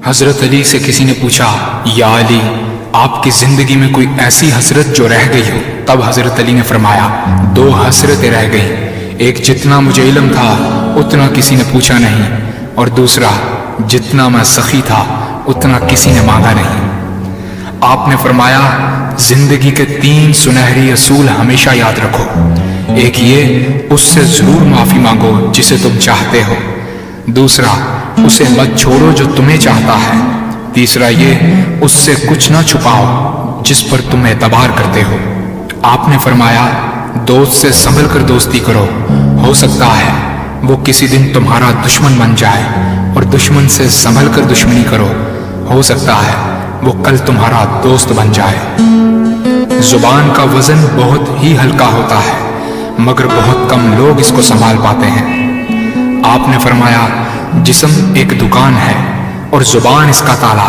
حضرت علی سے کسی نے پوچھا، یا علی، آپ کی زندگی میں کوئی ایسی حسرت جو رہ گئی ہو؟ تب حضرت علی نے فرمایا، 2 حسرتیں رہ گئیں، ایک جتنا مجھے علم تھا اتنا کسی نے پوچھا نہیں، اور دوسرا جتنا میں سخی تھا اتنا کسی نے مانگا نہیں۔ آپ نے فرمایا، زندگی کے 3 سنہری اصول ہمیشہ یاد رکھو۔ ایک یہ، اس سے ضرور معافی مانگو جسے تم چاہتے ہو۔ دوسرا، اسے مت چھوڑو جو تمہیں چاہتا ہے۔ تیسرا یہ، اس سے کچھ نہ چھپاؤ جس پر تم اعتبار کرتے ہو۔ آپ نے فرمایا، دوست سے سنبھل کر دوستی کرو، ہو سکتا ہے وہ کسی دن تمہارا دشمن بن جائے، اور دشمن سے سنبھل کر دشمنی کرو، ہو سکتا ہے وہ کل تمہارا دوست بن جائے۔ زبان کا وزن بہت ہی ہلکا ہوتا ہے، مگر بہت کم لوگ اس کو سنبھال پاتے ہیں۔ آپ نے فرمایا، جسم ایک دکان ہے اور زبان اس کا تالا۔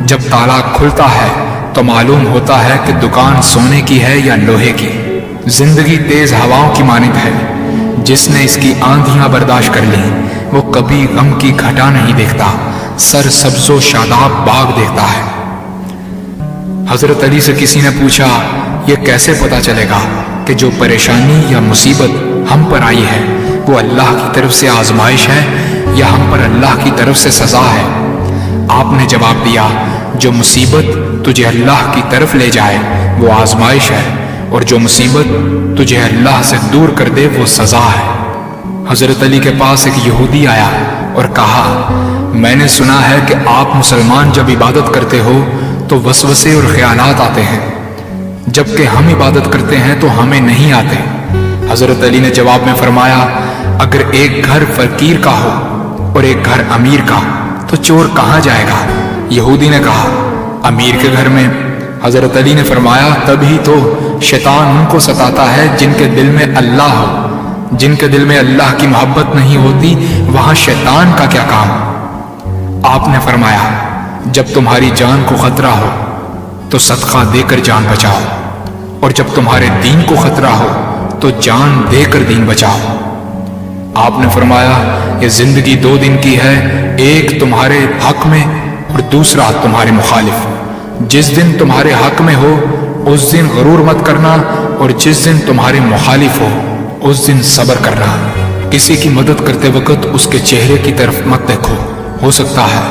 جب تالا کھلتا ہے تو معلوم ہوتا ہے کہ دکان سونے کی ہے یا لوہے کی۔ زندگی تیز ہواؤں کی مانند ہے، جس نے اس کی آندھیاں برداشت کر لی وہ کبھی غم کی گھٹا نہیں دیکھتا، سر سبز و شاداب باغ دیکھتا ہے۔ حضرت علی سے کسی نے پوچھا، یہ کیسے پتا چلے گا کہ جو پریشانی یا مصیبت ہم پر آئی ہے وہ اللہ کی طرف سے آزمائش ہے یا ہم پر اللہ کی طرف سے سزا ہے؟ آپ نے جواب دیا، جو مصیبت تجھے اللہ کی طرف لے جائے وہ آزمائش ہے، اور جو مصیبت تجھے اللہ سے دور کر دے وہ سزا ہے۔ حضرت علی کے پاس ایک یہودی آیا اور کہا، میں نے سنا ہے کہ آپ مسلمان جب عبادت کرتے ہو تو وسوسے اور خیالات آتے ہیں، جبکہ ہم عبادت کرتے ہیں تو ہمیں نہیں آتے۔ حضرت علی نے جواب میں فرمایا، اگر ایک گھر فقیر کا ہو اور ایک گھر امیر کا تو چور کہاں جائے گا؟ یہودی نے کہا، امیر کے گھر میں۔ حضرت علی نے فرمایا، تبھی تو شیطان ان کو ستاتا ہے جن کے دل میں اللہ ہو۔ جن کے دل میں اللہ کی محبت نہیں ہوتی وہاں شیطان کا کیا کام؟ آپ نے فرمایا، جب تمہاری جان کو خطرہ ہو تو صدقہ دے کر جان بچاؤ، اور جب تمہارے دین کو خطرہ ہو تو جان دے کر دین بچاؤ۔ آپ نے فرمایا، یہ زندگی 2 دن کی ہے، ایک تمہارے حق میں اور دوسرا تمہارے مخالف۔ جس دن تمہارے حق میں ہو اس دن غرور مت کرنا، اور جس دن تمہارے مخالف ہو اس دن صبر کرنا۔ کسی کی مدد کرتے وقت اس کے چہرے کی طرف مت دیکھو، ہو سکتا ہے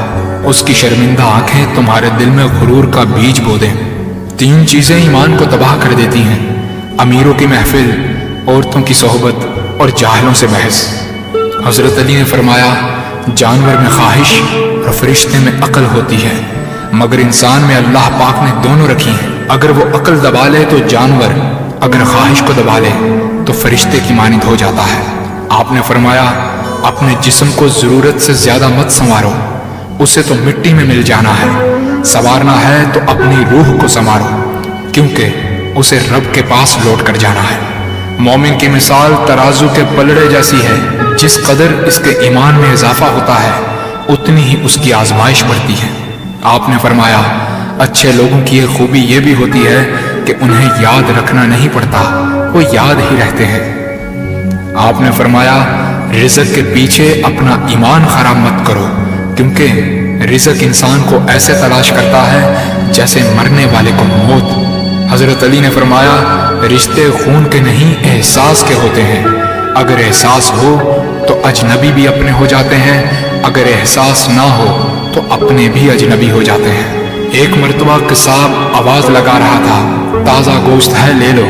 اس کی شرمندہ آنکھیں تمہارے دل میں غرور کا بیج بو دیں۔ 3 چیزیں ایمان کو تباہ کر دیتی ہیں، امیروں کی محفل، عورتوں کی صحبت اور جاہلوں سے بحث۔ حضرت علی نے فرمایا، جانور میں خواہش اور فرشتے میں عقل ہوتی ہے، مگر انسان میں اللہ پاک نے دونوں رکھی ہیں۔ اگر وہ عقل دبا لے تو جانور، اگر خواہش کو دبا لے تو فرشتے کی مانند ہو جاتا ہے۔ آپ نے فرمایا، اپنے جسم کو ضرورت سے زیادہ مت سنوارو، اسے تو مٹی میں مل جانا ہے۔ سنوارنا ہے تو اپنی روح کو سنوارو، کیونکہ اسے رب کے پاس لوٹ کر جانا ہے۔ مومن کی مثال ترازو کے پلڑے جیسی ہے، جس قدر اس کے ایمان میں اضافہ ہوتا ہے اتنی ہی اس کی آزمائش بڑھتی ہے۔ آپ نے فرمایا، اچھے لوگوں کی ایک خوبی یہ بھی ہوتی ہے کہ انہیں یاد رکھنا نہیں پڑتا، وہ یاد ہی رہتے ہیں۔ آپ نے فرمایا، رزق کے پیچھے اپنا ایمان خراب مت کرو، کیونکہ رزق انسان کو ایسے تلاش کرتا ہے جیسے مرنے والے کو موت۔ حضرت علی نے فرمایا، رشتے خون کے نہیں احساس کے ہوتے ہیں، اگر احساس ہو تو اجنبی بھی اپنے ہو جاتے ہیں، اگر احساس نہ ہو تو اپنے بھی اجنبی ہو جاتے ہیں۔ ایک مرتبہ قصاب آواز لگا رہا تھا، تازہ گوشت ہے لے لو۔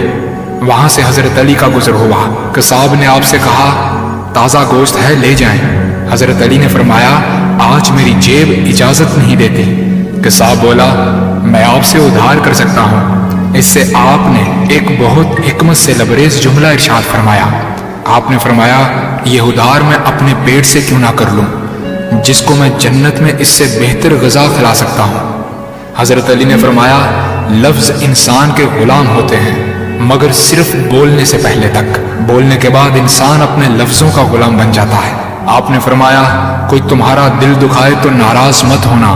وہاں سے حضرت علی کا گزر ہوا، قصاب نے آپ سے کہا، تازہ گوشت ہے لے جائیں۔ حضرت علی نے فرمایا، آج میری جیب اجازت نہیں دیتی۔ قصاب بولا، میں آپ سے ادھار کر سکتا ہوں۔ اس سے آپ نے ایک بہت حکمت سے لبریز جملہ ارشاد فرمایا۔ آپ نے فرمایا، یہ ادھار میں اپنے پیٹ سے کیوں نہ کر لوں، جس کو میں جنت میں اس سے بہتر غذا کھلا سکتا ہوں۔ حضرت علی نے فرمایا، لفظ انسان کے غلام ہوتے ہیں مگر صرف بولنے سے پہلے تک، بولنے کے بعد انسان اپنے لفظوں کا غلام بن جاتا ہے۔ آپ نے فرمایا، کوئی تمہارا دل دکھائے تو ناراض مت ہونا،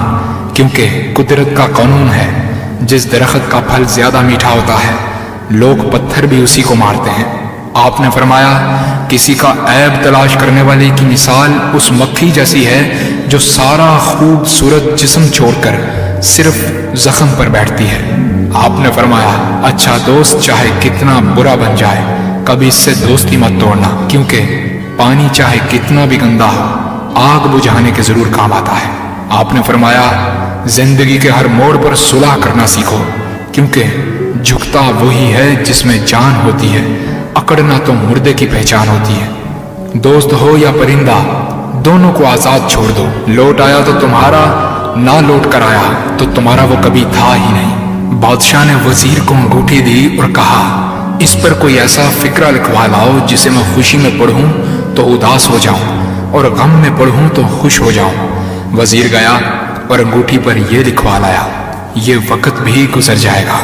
کیونکہ قدرت کا قانون ہے، جس درخت کا پھل زیادہ میٹھا ہوتا ہے لوگ پتھر بھی اسی کو مارتے ہیں۔ آپ نے فرمایا، کسی کا عیب تلاش کرنے والے کی مثال اس مکھی جیسی ہے جو سارا خوبصورت جسم چھوڑ کر صرف زخم پر بیٹھتی ہے۔ آپ نے فرمایا اچھا دوست چاہے کتنا برا بن جائے کبھی اس سے دوستی مت توڑنا، کیونکہ پانی چاہے کتنا بھی گندا ہو آگ بجھانے کے ضرور کام آتا ہے۔ آپ نے فرمایا زندگی کے ہر موڑ پر صلح کرنا سیکھو، کیونکہ جھکتا وہی ہے جس میں جان ہوتی ہے، اکڑنا تو مردے کی پہچان ہوتی ہے۔ دوست ہو یا پرندہ دونوں کو آزاد چھوڑ دو، لوٹ آیا تو تمہارا، نہ لوٹ کر آیا تو تمہارا وہ کبھی تھا ہی نہیں۔ بادشاہ نے وزیر کو انگوٹھی دی اور کہا اس پر کوئی ایسا فقرہ لکھوا لاؤ جسے میں خوشی میں پڑھوں تو اداس ہو جاؤں اور غم میں پڑھوں تو خوش ہو جاؤں۔ وزیر گیا اور انگوٹھی پر یہ لکھوا لایا یہ وقت بھی گزر جائے گا۔